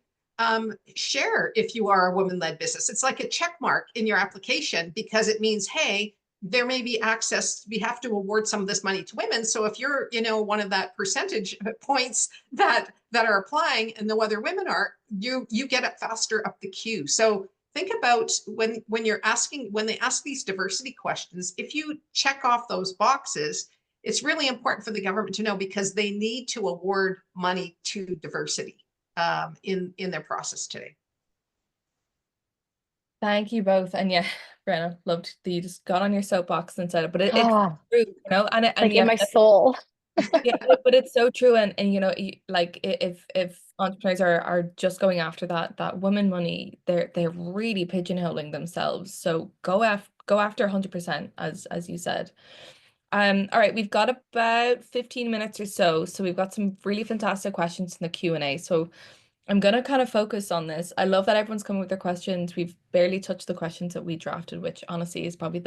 share if you are a woman-led business. It's like a check mark in your application, because it means, hey, there may be access. We have to award some of this money to women. So if you're, one of that percentage points that are applying and no other women are, you get it faster up the queue. So think about when they ask these diversity questions, if you check off those boxes, it's really important for the government to know, because they need to award money to diversity in their process today. Thank you both. And yeah, Brenna, loved that you just got on your soapbox and said it, but it's true, and like in my soul. Yeah, but it's so true, and like if entrepreneurs are just going after that woman money, they're really pigeonholing themselves. So go after 100%, as you said. All right, we've got about 15 minutes or so, so we've got some really fantastic questions in the Q&A. So I'm gonna kind of focus on this. I love that everyone's coming with their questions. We've barely touched the questions that we drafted, which honestly is probably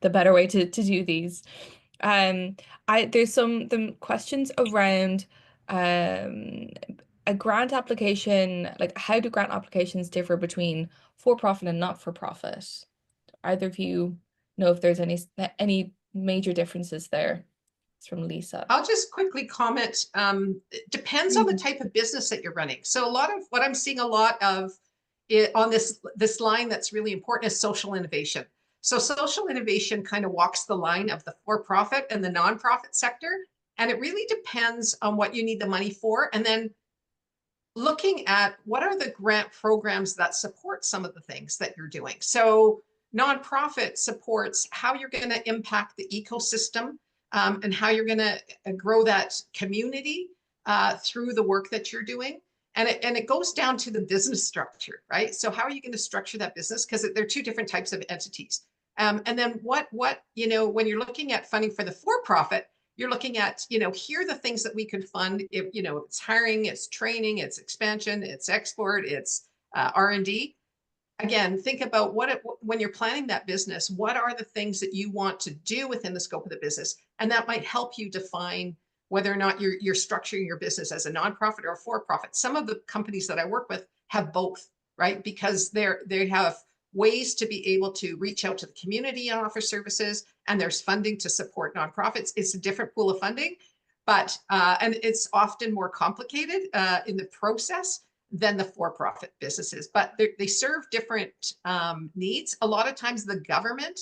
the better way to do these. Um, there's the questions around um a grant application, like how do grant applications differ between for-profit and not-for-profit? Either of you know if there's any major differences there? It's from Lisa. I'll just quickly comment. It depends on the type of business that you're running. So a lot of what I'm seeing a lot of on this line that's really important is social innovation. So social innovation kind of walks the line of the for-profit and the nonprofit sector. And it really depends on what you need the money for. And then looking at what are the grant programs that support some of the things that you're doing. So nonprofit supports how you're going to impact the ecosystem and how you're going to grow that community through the work that you're doing. And it goes down to the business structure, right? So how are you going to structure that business? Because they're two different types of entities. And then what when you're looking at funding for the for-profit, you're looking at, here are the things that we could fund. If, it's hiring, it's training, it's expansion, it's export, it's R&D. Again, think about when you're planning that business, what are the things that you want to do within the scope of the business? And that might help you define whether or not you're structuring your business as a nonprofit or a for-profit. Some of the companies that I work with have both, right? Because they have ways to be able to reach out to the community and offer services, and there's funding to support nonprofits. It's a different pool of funding, but and it's often more complicated in the process than the for-profit businesses, but they serve different needs. A lot of times the government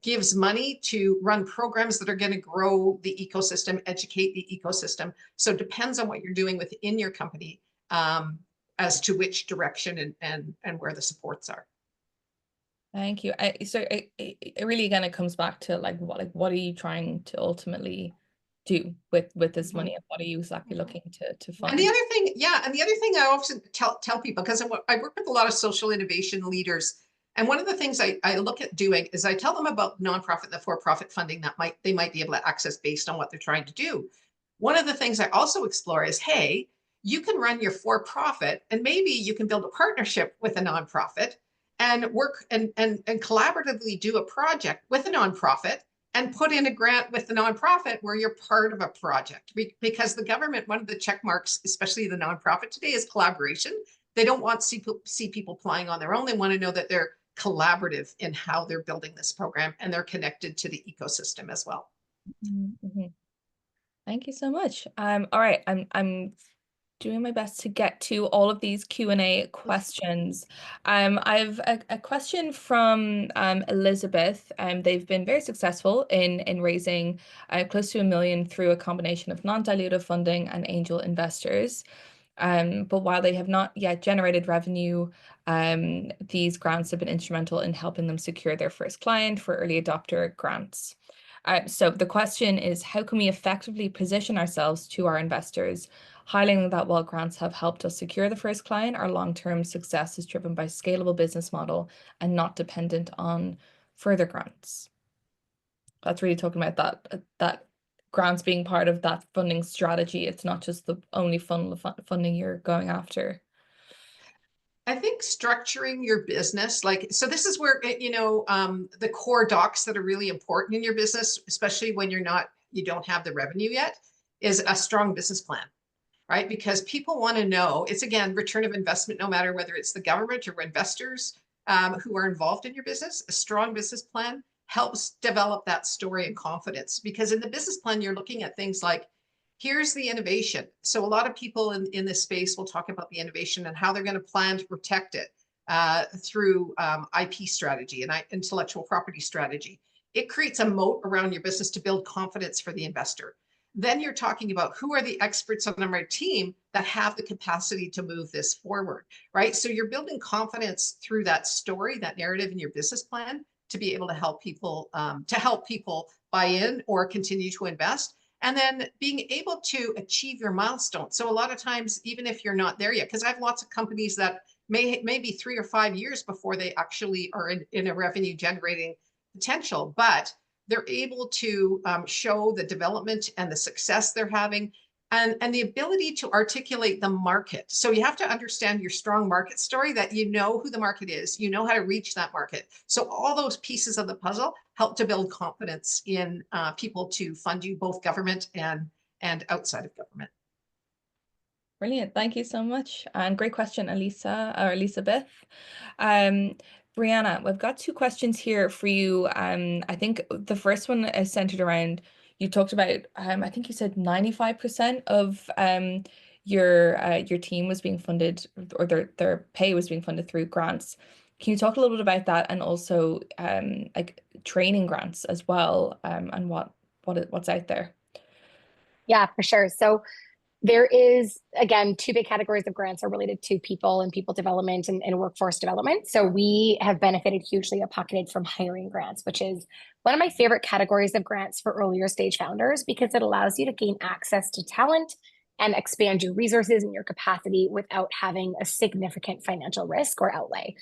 gives money to run programs that are going to grow the ecosystem, educate the ecosystem. So it depends on what you're doing within your company as to which direction and where the supports are. Thank you. So it really again, it comes back to what are you trying to ultimately do with this money, and what are you exactly looking to fund? And the other thing, I often tell people, because I work with a lot of social innovation leaders, and one of the things I look at doing is I tell them about nonprofit and the for-profit funding that they might be able to access based on what they're trying to do. One of the things I also explore is, hey, you can run your for-profit, and maybe you can build a partnership with a nonprofit and work and collaboratively do a project with a nonprofit and put in a grant with the nonprofit where you're part of a project. Because the government, one of the check marks, especially the nonprofit today, is collaboration. They don't want to see people applying on their own. They want to know that they're collaborative in how they're building this program, and they're connected to the ecosystem as well. Mm-hmm. Thank you so much. All right, I'm doing my best to get to all of these Q&A questions. I've a question from Elizabeth. They've been very successful in raising close to $1 million through a combination of non-dilutive funding and angel investors. But while they have not yet generated revenue, these grants have been instrumental in helping them secure their first client for early adopter grants. So the question is, how can we effectively position ourselves to our investors, highlighting that while grants have helped us secure the first client, our long-term success is driven by scalable business model and not dependent on further grants? That's really talking about that grants being part of that funding strategy. It's not just the only funding you're going after. I think structuring your business, so this is where, the core docs that are really important in your business, especially when you don't have the revenue yet, is a strong business plan, right? Because people want to know, it's again, return of investment, no matter whether it's the government or investors who are involved in your business. A strong business plan helps develop that story and confidence, because in the business plan, you're looking at things like, here's the innovation. So a lot of people in this space will talk about the innovation and how they're going to plan to protect it through IP strategy and intellectual property strategy. It creates a moat around your business to build confidence for the investor. Then you're talking about who are the experts on our team that have the capacity to move this forward, right? So you're building confidence through that story, that narrative in your business plan to be able to help people buy in or continue to invest. and then being able to achieve your milestones. So a lot of times, even if you're not there yet, because I have lots of companies that may be 3 or 5 years before they actually are in a revenue generating potential, but they're able to show the development and the success they're having, and the ability to articulate the market. So you have to understand your strong market story, that you know who the market is, you know how to reach that market. So all those pieces of the puzzle help to build confidence in people to fund you, both government and outside of government. Brilliant. Thank you so much. And great question, Elisa or Elizabeth. Brianna, we've got 2 questions here for you. I think the first one is centered around, you talked about, I think you said 95% of your team was being funded, or their pay was being funded through grants. Can you talk a little bit about that, and also like training grants as well, and what's out there? Yeah, for sure. So there is, again, 2 big categories of grants are related to people and people development and workforce development. So we have benefited hugely at Pocketed from hiring grants, which is one of my favorite categories of grants for earlier stage founders, because it allows you to gain access to talent and expand your resources and your capacity without having a significant financial risk or outlay.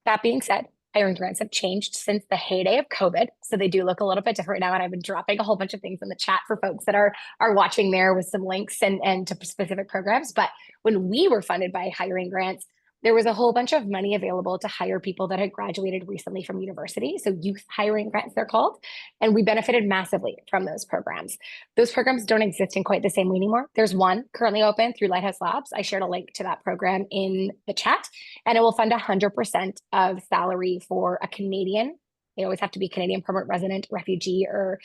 That being said, hiring grants have changed since the heyday of COVID. So they do look a little bit different now. And I've been dropping a whole bunch of things in the chat for folks that are watching there, with some links and to specific programs. But when we were funded by hiring grants, there was a whole bunch of money available to hire people that had graduated recently from university. So youth hiring grants, they're called. And we benefited massively from those programs. Those programs don't exist in quite the same way anymore. There's one currently open through Lighthouse Labs. I shared a link to that program in the chat, and it will fund 100% of salary for a Canadian. They always have to be Canadian permanent resident, refugee, or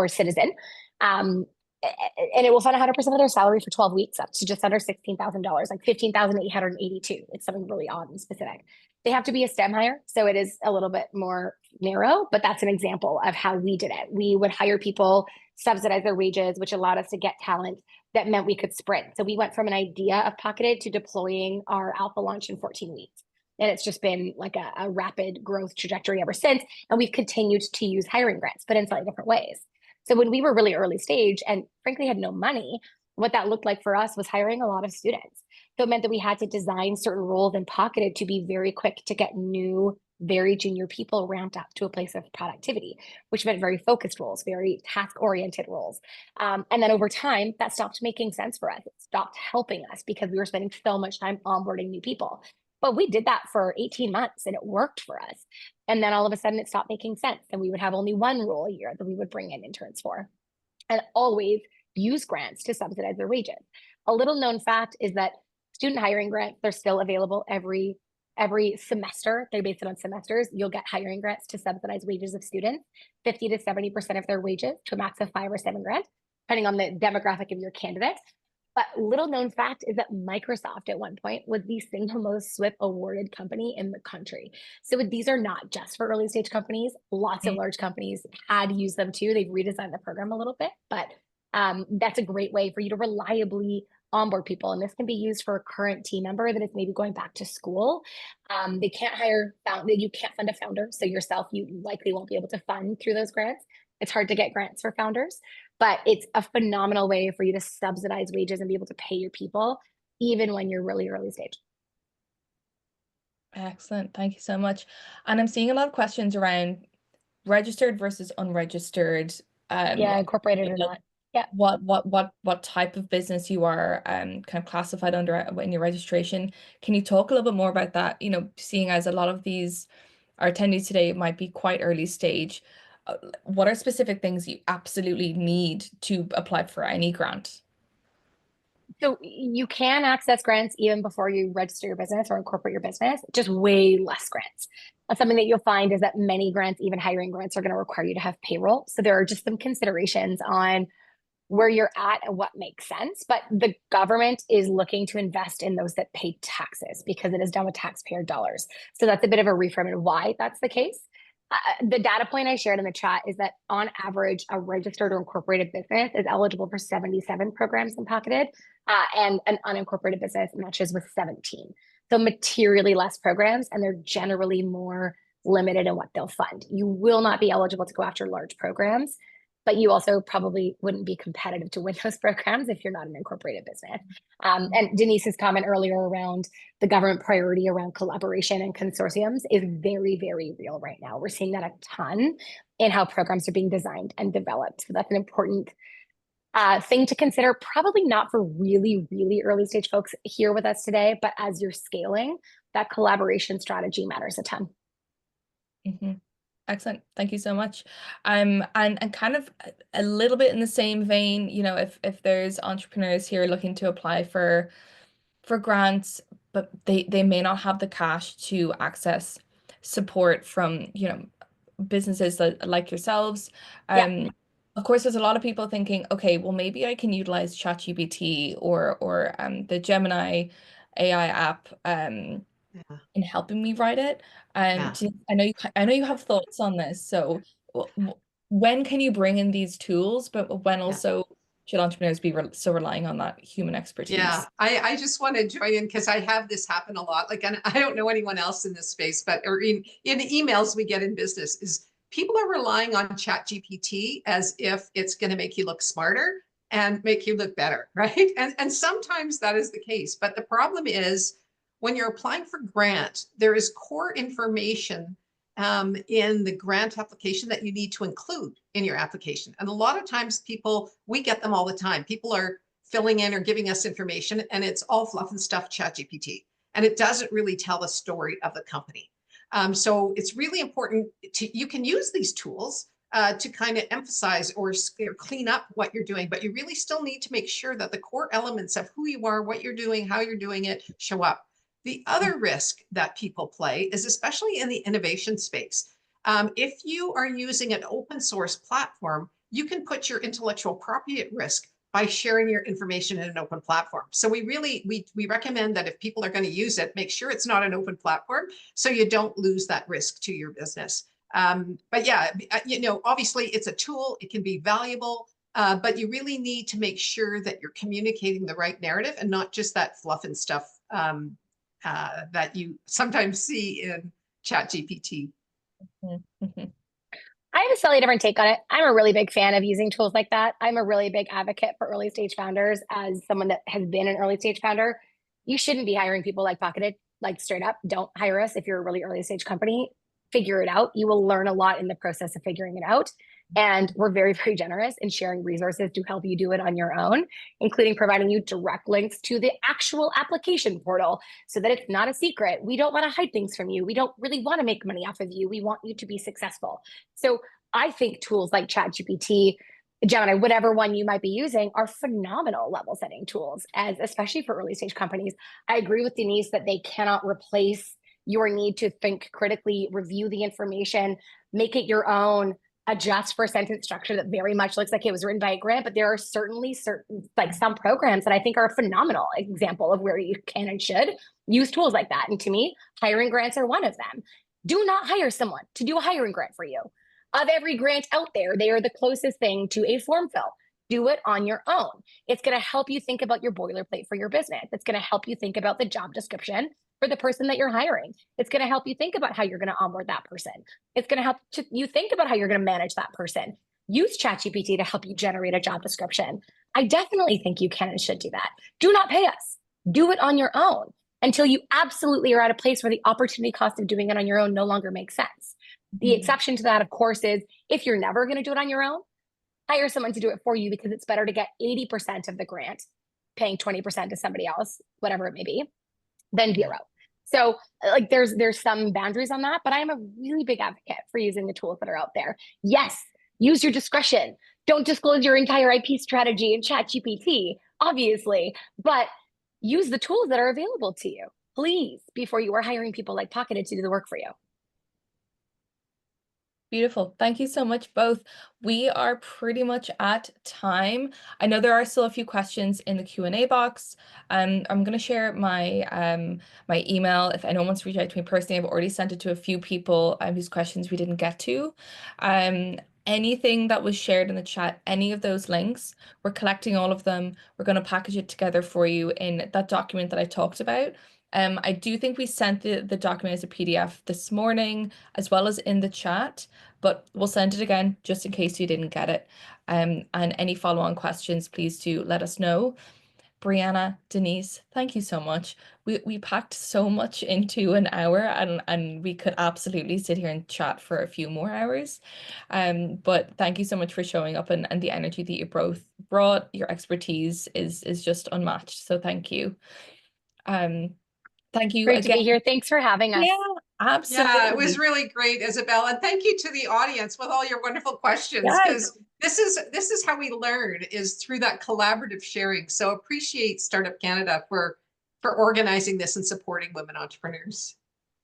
citizen. And it will fund 100% of their salary for 12 weeks, up to just under $16,000, like $15,882. It's something really odd and specific. They have to be a STEM hire, so it is a little bit more narrow, but that's an example of how we did it. We would hire people, subsidize their wages, which allowed us to get talent that meant we could sprint. So we went from an idea of Pocketed to deploying our alpha launch in 14 weeks. And it's just been like a rapid growth trajectory ever since. And we've continued to use hiring grants, but in slightly different ways. So when we were really early stage and frankly had no money, what that looked like for us was hiring a lot of students. So it meant that we had to design certain roles and Pocketed to be very quick to get new, very junior people ramped up to a place of productivity, which meant very focused roles, very task-oriented roles. And then over time, that stopped making sense for us. It stopped helping us because we were spending so much time onboarding new people. But we did that for 18 months and it worked for us. And then all of a sudden it stopped making sense. And we would have only one role a year that we would bring in interns for, and always use grants to subsidize their wages. A little known fact is that student hiring grants, they're still available every semester. They're based on semesters. You'll get hiring grants to subsidize wages of students, 50 to 70% of their wages, to a max of $5 or $7 grand, depending on the demographic of your candidate. But little known fact is that Microsoft at one point was the single most SWIP awarded company in the country. So these are not just for early stage companies. Lots of large companies had used them too. They've redesigned the program a little bit, but that's a great way for you to reliably onboard people. And this can be used for a current team member that is maybe going back to school. They can't you can't fund a founder. So yourself, you likely won't be able to fund through those grants. It's hard to get grants for founders, but it's a phenomenal way for you to subsidize wages and be able to pay your people, even when you're really early stage. Excellent. Thank you so much. And I'm seeing a lot of questions around registered versus unregistered. Yeah, incorporated or not. Yeah. What type of business you are kind of classified under in your registration. Can you talk a little bit more about that? You know, seeing as a lot of our attendees today might be quite early stage. What are specific things you absolutely need to apply for any grant? So you can access grants even before you register your business or incorporate your business, just way less grants. And something that you'll find is that many grants, even hiring grants, are going to require you to have payroll. So there are just some considerations on where you're at and what makes sense. But the government is looking to invest in those that pay taxes because it is done with taxpayer dollars. So that's a bit of a reframe and why that's the case. The data point I shared in the chat is that on average, a registered or incorporated business is eligible for 77 programs in Pocketed, and an unincorporated business matches with 17. So materially less programs, and they're generally more limited in what they'll fund. You will not be eligible to go after large programs. but you also probably wouldn't be competitive to win those programs if you're not an incorporated business. And Denise's comment earlier around the government priority around collaboration and consortiums is very, very real right now. We're seeing that a ton in how programs are being designed and developed. So that's an important thing to consider, probably not for really, really early stage folks here with us today, but as you're scaling, that collaboration strategy matters a ton. Excellent. Thank you so much. And kind of a little bit in the same vein, you know, if there's entrepreneurs here looking to apply for grants, but they may not have the cash to access support from, you know, businesses like yourselves. Of course, there's a lot of people thinking, okay, well, maybe I can utilize ChatGPT or the Gemini AI app in helping me write it. I know you have thoughts on this. So when can you bring in these tools, but when also should entrepreneurs be so relying on that human expertise? Yeah, I just want to join in because I have this happen a lot. Like, and I don't know anyone else in this space, but or in emails we get in business is people are relying on ChatGPT as if it's going to make you look smarter and make you look better, right? And sometimes that is the case. But the problem is when you're applying for grant, there is core information in the grant application that you need to include in your application. And a lot of times we get them all the time. People are filling in or giving us information and it's all fluff and stuff ChatGPT. And it doesn't really tell the story of the company. So it's really important you can use these tools to kind of emphasize or clean up what you're doing, but you really still need to make sure that the core elements of who you are, what you're doing, how you're doing it show up. The other risk that people play is especially in the innovation space. If you are using an open source platform, you can put your intellectual property at risk by sharing your information in an open platform. So we recommend that if people are going to use it, make sure it's not an open platform so you don't lose that risk to your business. But yeah, you know, obviously it's a tool, it can be valuable, but you really need to make sure that you're communicating the right narrative and not just that fluff and stuff that you sometimes see in ChatGPT. I have a slightly different take on it. I'm a really big fan of using tools like that. I'm a really big advocate for early stage founders. As someone that has been an early stage founder, you shouldn't be hiring people like Pocketed, like straight up. Don't hire us if you're a really early stage company. Figure it out. You will learn a lot in the process of figuring it out. And we're very, very generous in sharing resources to help you do it on your own, including providing you direct links to the actual application portal so that it's not a secret. We don't want to hide things from you. We don't really want to make money off of you. We want you to be successful. So I think tools like ChatGPT, Gemini, whatever one you might be using, are phenomenal level setting tools, especially for early stage companies. I agree with Denise that they cannot replace your need to think critically, review the information, make it your own, adjust for a sentence structure that very much looks like it was written by a grant. But there are certainly like some programs that I think are a phenomenal example of where you can and should use tools like that. And to me, hiring grants are one of them. Do not hire someone to do a hiring grant for you. Of every grant out there, they are the closest thing to a form fill. Do it on your own. It's going to help you think about your boilerplate for your business. It's going to help you think about the job description for the person that you're hiring. It's going to help you think about how you're going to onboard that person. It's going to help you think about how you're going to manage that person. Use ChatGPT to help you generate a job description. I definitely think you can and should do that. Do not pay us. Do it on your own until you absolutely are at a place where the opportunity cost of doing it on your own no longer makes sense. The exception to that, of course, is if you're never going to do it on your own, hire someone to do it for you, because it's better to get 80% of the grant, paying 20% to somebody else, whatever it may be, than zero. So like there's some boundaries on that, but I'm a really big advocate for using the tools that are out there. Yes, use your discretion. Don't disclose your entire IP strategy in ChatGPT, obviously, but use the tools that are available to you, please, before you are hiring people like Pocketed to do the work for you. Beautiful. Thank you so much, both. We are pretty much at time. I know there are still a few questions in the Q&A box. I'm going to share my my email. If anyone wants to reach out to me personally, I've already sent it to a few people whose questions we didn't get to. anything that was shared in the chat, any of those links, we're collecting all of them. We're going to package it together for you in that document that I talked about. I do think we sent the document as a PDF this morning, as well as in the chat, but we'll send it again just in case you didn't get it. And any follow-on questions, please do let us know. Brianna, Denise, thank you so much. We packed so much into an hour, and we could absolutely sit here and chat for a few more hours. But thank you so much for showing up, and the energy that you both brought. Your expertise is just unmatched. So thank you. Thank you Great again. to be here. Thanks for having us. Yeah, absolutely. Yeah, it was really great, Isabel. And thank you to the audience with all your wonderful questions, because this is how we learn, is through that collaborative sharing. So appreciate Startup Canada for organizing this and supporting women entrepreneurs.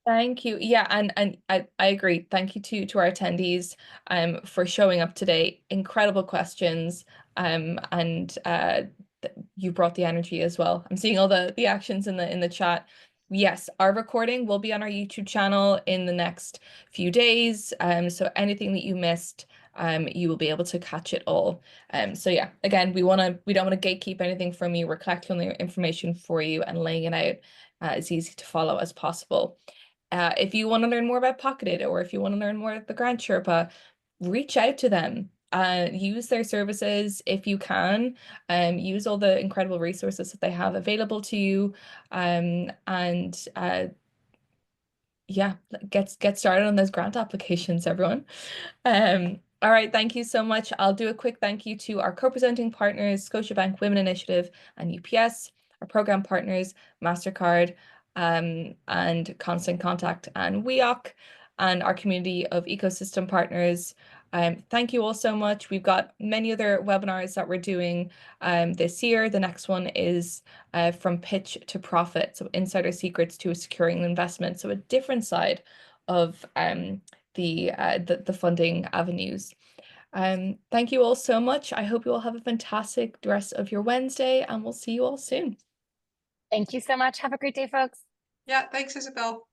Thank you. Yeah, and I agree. Thank you to our attendees for showing up today. Incredible questions. And you brought the energy as well. I'm seeing all the actions in the chat. Yes, our recording will be on our YouTube channel in the next few days. So anything that you missed, you will be able to catch it all. So yeah, again, we don't want to gatekeep anything from you. We're collecting the information for you and laying it out as easy to follow as possible. If you want to learn more about Pocket Data, or if you want to learn more about the Grant Sherpa, reach out to them. Use their services if you can. Use all the incredible resources that they have available to you. Yeah, get started on those grant applications, everyone. All right, thank you so much. I'll do a quick thank you to our co-presenting partners, Scotiabank Women Initiative and UPS, our program partners, MasterCard, and Constant Contact and WEOC, and our community of ecosystem partners. Thank you all so much. We've got many other webinars that we're doing this year. The next one is from pitch to profit, so insider secrets to securing an investment. So a different side of the funding avenues. Thank you all so much. I hope you all have a fantastic rest of your Wednesday, and we'll see you all soon. Thank you so much. Have a great day, folks. Yeah, thanks, Isabel.